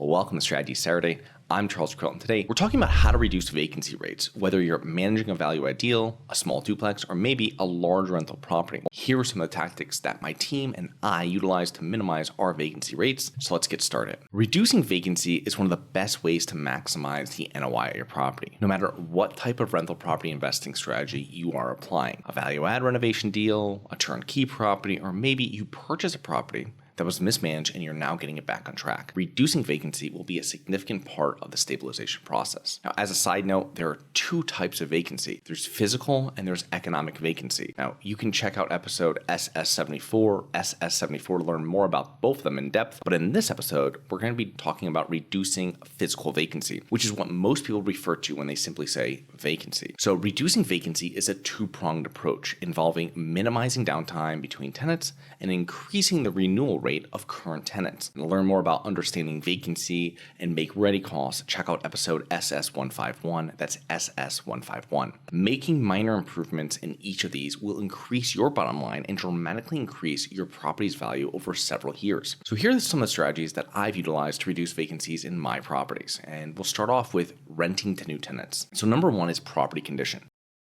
Well, welcome to Strategy Saturday. I'm Charles Carillo, and today we're talking about how to reduce vacancy rates, whether you're managing a value-add deal, a small duplex, or maybe a large rental property. Here are some of the tactics that my team and I utilize to minimize our vacancy rates. So let's get started. Reducing vacancy is one of the best ways to maximize the NOI of your property, no matter what type of rental property investing strategy you are applying. A value-add renovation deal, a turnkey property, or maybe you purchase a property that was mismanaged and you're now getting it back on track. Reducing vacancy will be a significant part of the stabilization process. Now, as a side note, there are two types of vacancy. There's physical and there's economic vacancy. Now, you can check out episode SS238 to learn more about both of them in depth. But in this episode, we're going to be talking about reducing physical vacancy, which is what most people refer to when they simply say vacancy. So reducing vacancy is a two-pronged approach involving minimizing downtime between tenants and increasing the renewal rate of current tenants. And to learn more about understanding vacancy and make-ready costs, check out episode SS151. That's SS151. Making minor improvements in each of these will increase your bottom line and dramatically increase your property's value over several years. So here are some of the strategies that I've utilized to reduce vacancies in my properties. And we'll start off with renting to new tenants. So number one is property condition.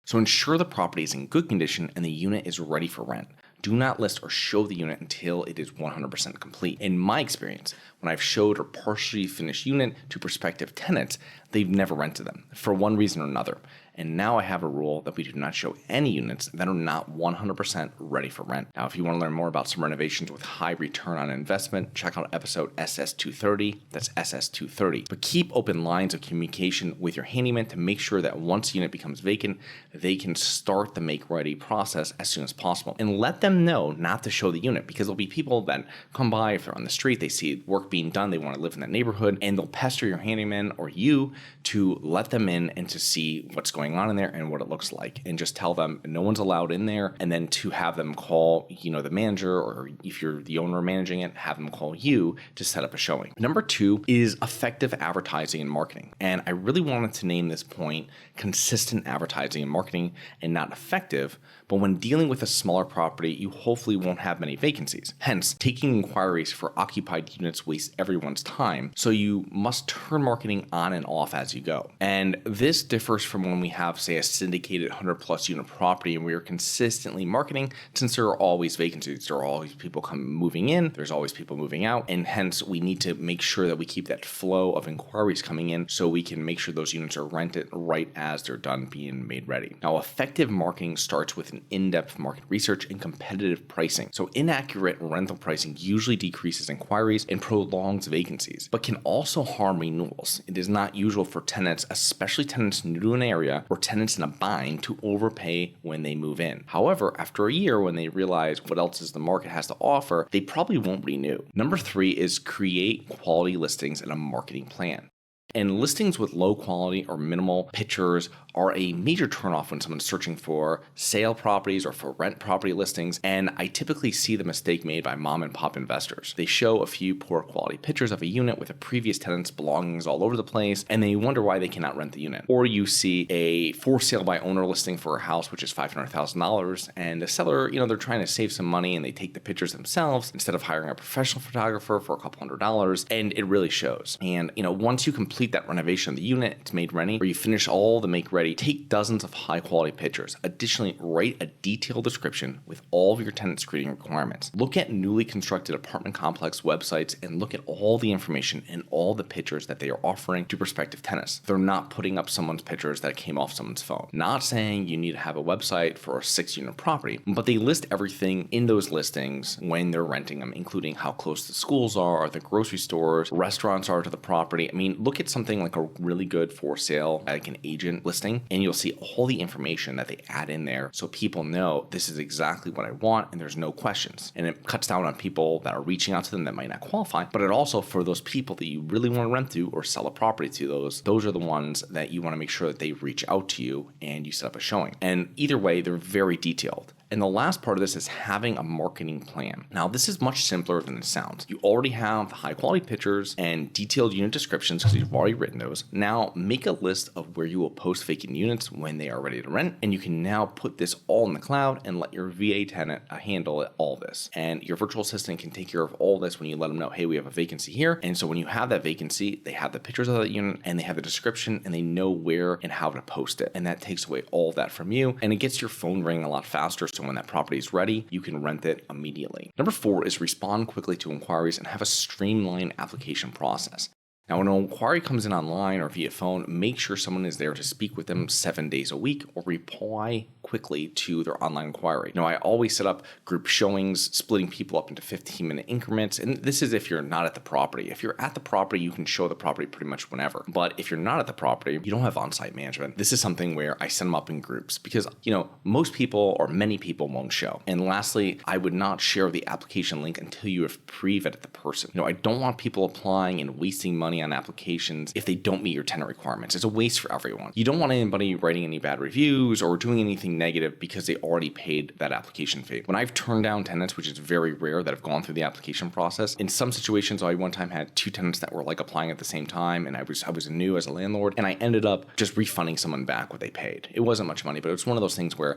So ensure the property is in good condition and the unit is ready for rent. Do not list or show the unit until it is 100% complete. In my experience, when I've showed or partially finished unit to prospective tenants, they've never rented them for one reason or another. And now I have a rule that we do not show any units that are not 100% ready for rent. Now, if you want to learn more about some renovations with high return on investment, check out episode SS230. That's SS230. But keep open lines of communication with your handyman to make sure that once the unit becomes vacant, they can start the make-ready process as soon as possible. And let them know not to show the unit, because there'll be people that come by, if they're on the street, they see work being done, they want to live in that neighborhood, and they'll pester your handyman or you to let them in and to see what's going on in there and what it looks like, and just tell them no one's allowed in there, and then to have them call the manager, or if you're the owner managing it, have them call you to set up a showing. Number two is effective advertising and marketing, and I really wanted to name this point consistent advertising and marketing and not effective. But when dealing with a smaller property, you hopefully won't have many vacancies. Hence, taking inquiries for occupied units wastes everyone's time, so you must turn marketing on and off as you go. And this differs from when we have, say, a syndicated 100+ unit property and we are consistently marketing, since there are always vacancies. There are always people moving in, there's always people moving out, and hence we need to make sure that we keep that flow of inquiries coming in so we can make sure those units are rented right as they're done being made ready. Now, effective marketing starts with an in-depth market research and competitive pricing. So inaccurate rental pricing usually decreases inquiries and prolongs vacancies, but can also harm renewals. It is not usual for tenants, especially tenants new to an area or tenants in a bind, to overpay when they move in. However, after a year, when they realize what else is the market has to offer, they probably won't renew. Number three is create quality listings and a marketing plan. And listings with low quality or minimal pictures are a major turnoff when someone's searching for sale properties or for rent property listings. And I typically see the mistake made by mom and pop investors. They show a few poor quality pictures of a unit with a previous tenant's belongings all over the place, and they wonder why they cannot rent the unit. Or you see a for sale by owner listing for a house which is $500,000, and the seller, they're trying to save some money and they take the pictures themselves instead of hiring a professional photographer for a couple $100s, and it really shows. And once you complete that renovation of the unit, it's made ready, or you finish all the make ready, take dozens of high quality pictures. Additionally, write a detailed description with all of your tenant screening requirements. Look at newly constructed apartment complex websites and look at all the information and all the pictures that they are offering to prospective tenants. They're not putting up someone's pictures that came off someone's phone. Not saying you need to have a website for a 6-unit property, but they list everything in those listings when they're renting them, including how close the schools are, the grocery stores, restaurants are to the property. Look at something like a really good for sale, like an agent listing, and you'll see all the information that they add in there so people know this is exactly what I want and there's no questions. And it cuts down on people that are reaching out to them that might not qualify, but it also, for those people that you really want to rent to or sell a property to, those are the ones that you want to make sure that they reach out to you and you set up a showing. And either way, they're very detailed. And the last part of this is having a marketing plan. Now, this is much simpler than it sounds. You already have the high quality pictures and detailed unit descriptions because you've already written those. Now, make a list of where you will post vacant units when they are ready to rent. And you can now put this all in the cloud and let your VA tenant handle all this. And your virtual assistant can take care of all this when you let them know, hey, we have a vacancy here. And so when you have that vacancy, they have the pictures of that unit and they have the description and they know where and how to post it. And that takes away all of that from you. And it gets your phone ringing a lot faster. So when that property is ready, you can rent it immediately. Number 4 is respond quickly to inquiries and have a streamlined application process. Now, when an inquiry comes in online or via phone, make sure someone is there to speak with them 7 days a week or reply quickly to their online inquiry. Now, I always set up group showings, splitting people up into 15-minute increments. And this is if you're not at the property. If you're at the property, you can show the property pretty much whenever. But if you're not at the property, you don't have on-site management. This is something where I send them up in groups because, most people or many people won't show. And lastly, I would not share the application link until you have pre-vetted the person. I don't want people applying and wasting money on applications if they don't meet your tenant requirements. It's a waste for everyone. You don't want anybody writing any bad reviews or doing anything negative because they already paid that application fee. When I've turned down tenants, which is very rare that have gone through the application process, in some situations I one time had 2 tenants that were applying at the same time, and I was new as a landlord, and I ended up just refunding someone back what they paid. It wasn't much money, but it was one of those things where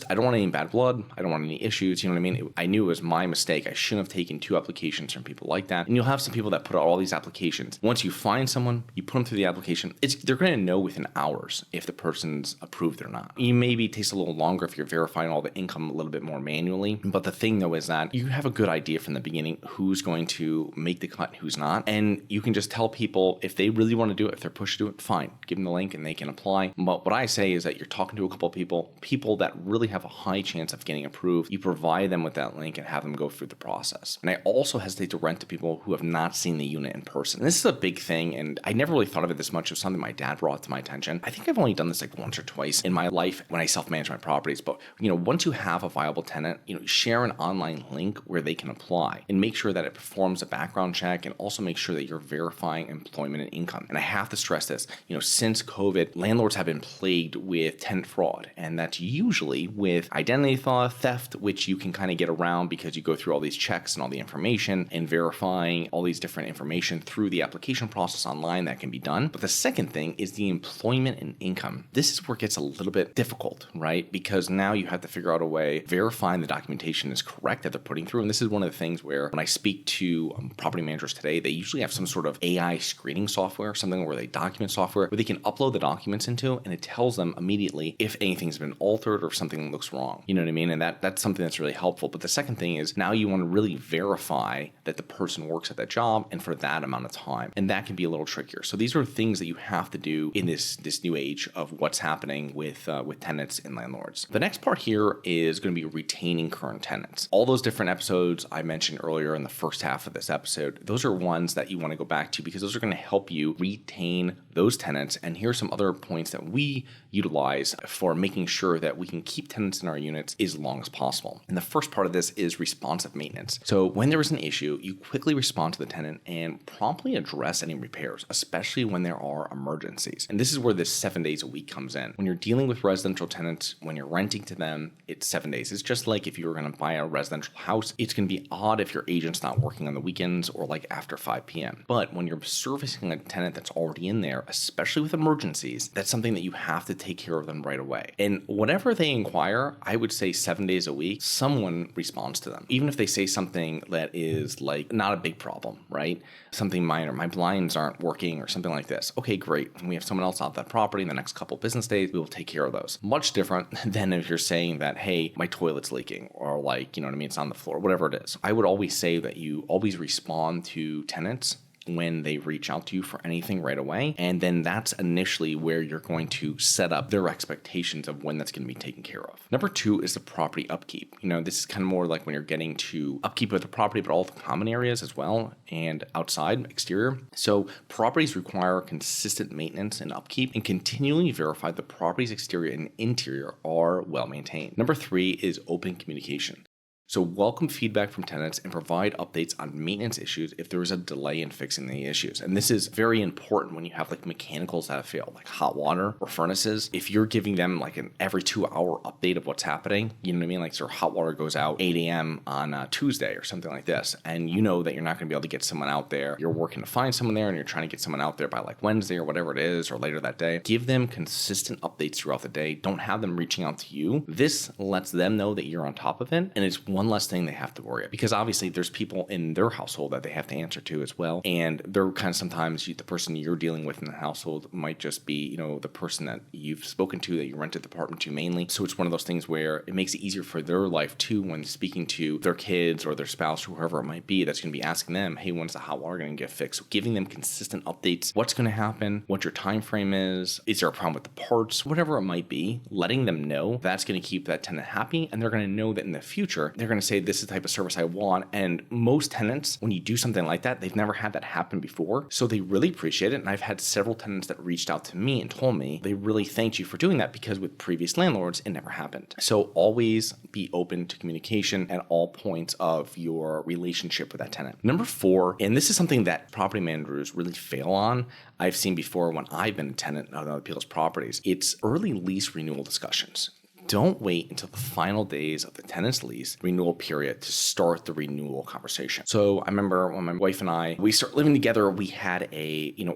I don't want any bad blood. I don't want any issues. You know what I mean? I knew it was my mistake. I shouldn't have taken 2 applications from people like that. And you'll have some people that put out all these applications. Once you find someone, you put them through the application, they're going to know within hours if the person's approved or not. You maybe takes a little longer if you're verifying all the income a little bit more manually. But the thing though is that you have a good idea from the beginning who's going to make the cut and who's not. And you can just tell people if they really want to do it, if they're pushed to do it, fine. Give them the link and they can apply. But what I say is that you're talking to a couple of people that really have a high chance of getting approved. You provide them with that link and have them go through the process. And I also hesitate to rent to people who have not seen the unit in person. And this is a big thing, and I never really thought of it this much. It was something my dad brought to my attention. I think I've only done this once or twice in my life when I self-manage my properties. But once you have a viable tenant, share an online link where they can apply and make sure that it performs a background check and also make sure that you're verifying employment and income. And I have to stress this, since COVID, landlords have been plagued with tenant fraud, and that's usually with identity theft, which you can kind of get around because you go through all these checks and all the information and verifying all these different information through the application process online that can be done. But the second thing is the employment and income. This is where it gets a little bit difficult, right? Because now you have to figure out a way verifying the documentation is correct that they're putting through. And this is one of the things where when I speak to property managers today, they usually have some sort of AI screening software, something where they document software where they can upload the documents into and it tells them immediately if anything's been altered or if something looks wrong. You know what I mean? And that's something that's really helpful. But the second thing is now you want to really verify that the person works at that job and for that amount of time. And that can be a little trickier. So these are things that you have to do in this new age of what's happening with tenants and landlords. The next part here is going to be retaining current tenants. All those different episodes I mentioned earlier in the first half of this episode, those are ones that you want to go back to because those are going to help you retain those tenants. And here are some other points that we utilize for making sure that we can keep tenants in our units as long as possible. And the first part of this is responsive maintenance. So when there is an issue, you quickly respond to the tenant and promptly address any repairs, especially when there are emergencies. And this is where this 7 days a week comes in. When you're dealing with residential tenants, when you're renting to them, it's 7 days. It's just like if you were going to buy a residential house, it's going to be odd if your agent's not working on the weekends or after 5 p.m. But when you're servicing a tenant that's already in there, especially with emergencies, that's something that you have to take care of them right away. And whatever they inquire, I would say 7 days a week, someone responds to them. Even if they say something that is not a big problem, right? Something minor, my blinds aren't working or something like this. Okay, great. We have someone else out that property in the next couple business days. We will take care of those. Much different than if you're saying that, hey, my toilet's leaking or you know what I mean? It's on the floor, whatever it is. I would always say that you always respond to tenants when they reach out to you for anything right away. And then that's initially where you're going to set up their expectations of when that's going to be taken care of. Number 2 is the property upkeep. This is kind of more like when you're getting to upkeep of the property, but all the common areas as well and outside, exterior. So properties require consistent maintenance and upkeep and continually verify the property's exterior and interior are well maintained. Number 3 is open communication. So welcome feedback from tenants and provide updates on maintenance issues if there is a delay in fixing the issues. And this is very important when you have like mechanicals that have failed, like hot water or furnaces. If you're giving them like an every 2-hour update of what's happening, you know what I mean? Like so hot water goes out 8 a.m. on Tuesday or something like this. And you know that you're not going to be able to get someone out there. You're working to find someone there and you're trying to get someone out there by like Wednesday or whatever it is or later that day. Give them consistent updates throughout the day. Don't have them reaching out to you. This lets them know that you're on top of it. And it's one less thing they have to worry about, because obviously there's people in their household that they have to answer to as well. And they're kind of sometimes the person you're dealing with in the household might just be, the person that you've spoken to, that you rented the apartment to mainly. So it's one of those things where it makes it easier for their life too when speaking to their kids or their spouse or whoever it might be that's going to be asking them, hey, when's the hot water going to get fixed? So giving them consistent updates, what's going to happen, what your time frame is there a problem with the parts, whatever it might be, letting them know that's going to keep that tenant happy. And they're going to know that in the future, they're going to say, this is the type of service I want. And most tenants, when you do something like that, they've never had that happen before. So they really appreciate it. And I've had several tenants that reached out to me and told me they really thanked you for doing that because with previous landlords, it never happened. So always be open to communication at all points of your relationship with that tenant. Number 4, and this is something that property managers really fail on. I've seen before when I've been a tenant on other people's properties, it's early lease renewal discussions. Don't wait until the final days of the tenant's lease renewal period to start the renewal conversation. So I remember when my wife and we started living together, we had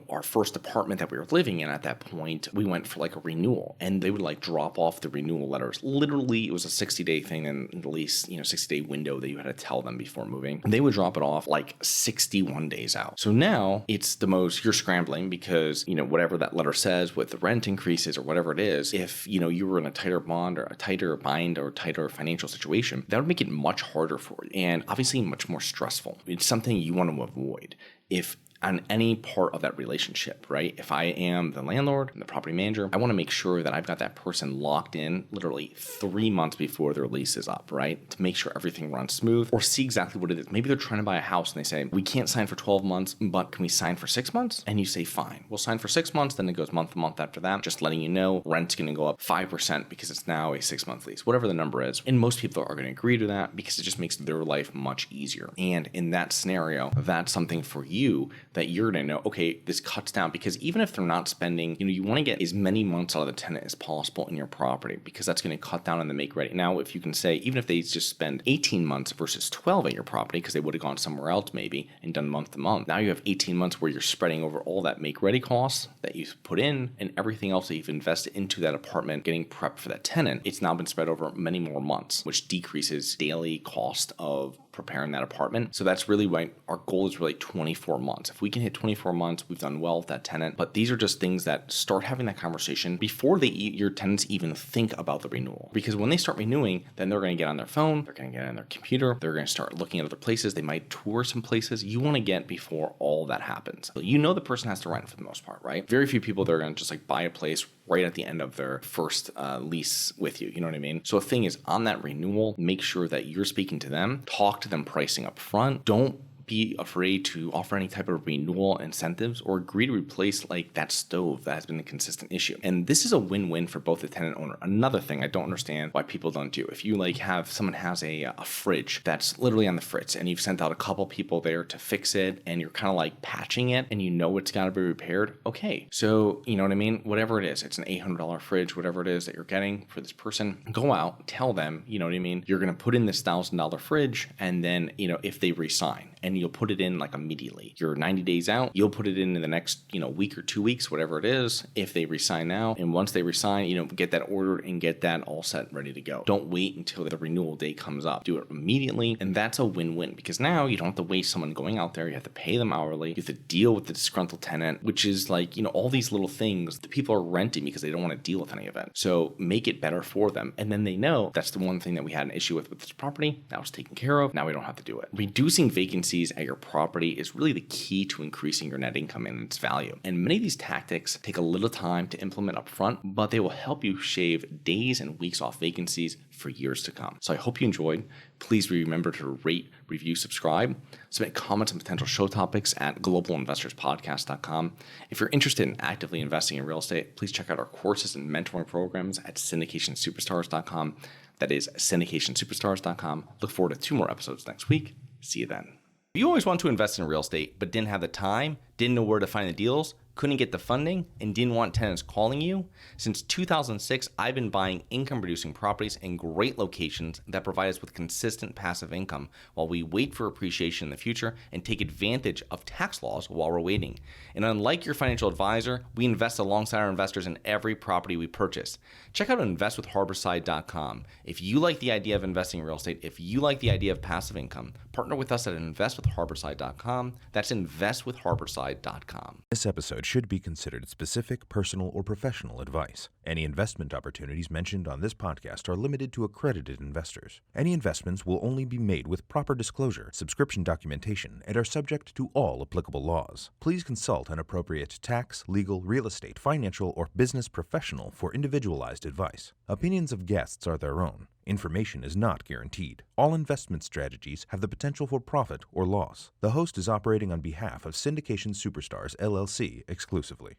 our first apartment that we were living in at that point, we went for like a renewal and they would like drop off the renewal letters. Literally, it was a 60-day thing in the lease, 60-day window that you had to tell them before moving. And they would drop it off like 61 days out. So now it's you're scrambling because, whatever that letter says with the rent increases or whatever it is, if, you were in a tighter bond or a tighter bind or tighter financial situation, that would make it much harder for you and obviously much more stressful. It's something you want to avoid. If on any part of that relationship, right? If I am the landlord and the property manager, I want to make sure that I've got that person locked in literally 3 months before their lease is up, right? To make sure everything runs smooth or see exactly what it is. Maybe they're trying to buy a house and they say, we can't sign for 12 months, but can we sign for 6 months? And you say, fine, we'll sign for 6 months. Then it goes month to month after that. Just letting you know, rent's going to go up 5% because it's now a 6-month lease, whatever the number is. And most people are going to agree to that because it just makes their life much easier. And in that scenario, that's something for you that you're going to know, okay, this cuts down, because even if they're not spending, you want to get as many months out of the tenant as possible in your property because that's going to cut down on the make ready. Now, if you can say, even if they just spend 18 months versus 12 at your property because they would have gone somewhere else maybe and done month to month, now you have 18 months where you're spreading over all that make ready costs that you've put in and everything else that you've invested into that apartment, getting prepped for that tenant. It's now been spread over many more months, which decreases daily cost of preparing that apartment. So that's really why our goal is really 24 months. If we can hit 24 months, we've done well with that tenant. But these are just things that start having that conversation before your tenants even think about the renewal. Because when they start renewing, then they're going to get on their phone, they're going to get on their computer, they're going to start looking at other places, they might tour some places. You want to get before all that happens. So the person has to rent for the most part, right? Very few people, they're going to just like buy a place right at the end of their first lease with you. You know what I mean? So the thing is, on that renewal, make sure that you're speaking to them, talk to them pricing up front. Don't be afraid to offer any type of renewal incentives or agree to replace like that stove that has been a consistent issue. And this is a win-win for both the tenant owner. Another thing I don't understand why people don't do. If you someone has a fridge that's literally on the fritz and you've sent out a couple people there to fix it and you're kind of like patching it and it's got to be repaired. Okay. So, you know what I mean? Whatever it is, it's an $800 fridge, whatever it is that you're getting for this person, go out, tell them, you know what I mean? You're going to put in this $1,000 fridge and then, if they resign, and you'll put it in like immediately. You're 90 days out, you'll put it in the next, week or 2 weeks, whatever it is, if they resign now. And once they resign, get that ordered and get that all set, ready to go. Don't wait until the renewal date comes up. Do it immediately. And that's a win-win because now you don't have to waste someone going out there. You have to pay them hourly. You have to deal with the disgruntled tenant, which is like, all these little things that people are renting because they don't want to deal with any of it. So make it better for them. And then they know that's the one thing that we had an issue with this property. Now it's taken care of. Now we don't have to do it. Reducing vacancies at your property is really the key to increasing your net income and its value. And many of these tactics take a little time to implement up front, but they will help you shave days and weeks off vacancies for years to come. So I hope you enjoyed. Please remember to rate, review, subscribe. Submit comments and potential show topics at globalinvestorspodcast.com. If you're interested in actively investing in real estate, please check out our courses and mentoring programs at syndicationsuperstars.com. That is syndicationsuperstars.com. Look forward to 2 more episodes next week. See you then. If you always want to invest in real estate, but didn't have the time, didn't know where to find the deals, couldn't get the funding, and didn't want tenants calling you? Since 2006, I've been buying income-producing properties in great locations that provide us with consistent passive income while we wait for appreciation in the future and take advantage of tax laws while we're waiting. And unlike your financial advisor, we invest alongside our investors in every property we purchase. Check out investwithharborside.com. If you like the idea of investing in real estate, if you like the idea of passive income, partner with us at investwithharborside.com. That's investwithharborside.com. This episode should be considered specific, personal, or professional advice. Any investment opportunities mentioned on this podcast are limited to accredited investors. Any investments will only be made with proper disclosure, subscription documentation, and are subject to all applicable laws. Please consult an appropriate tax, legal, real estate, financial, or business professional for individualized advice. Opinions of guests are their own. Information is not guaranteed. All investment strategies have the potential for profit or loss. The host is operating on behalf of Syndication Superstars, LLC exclusively.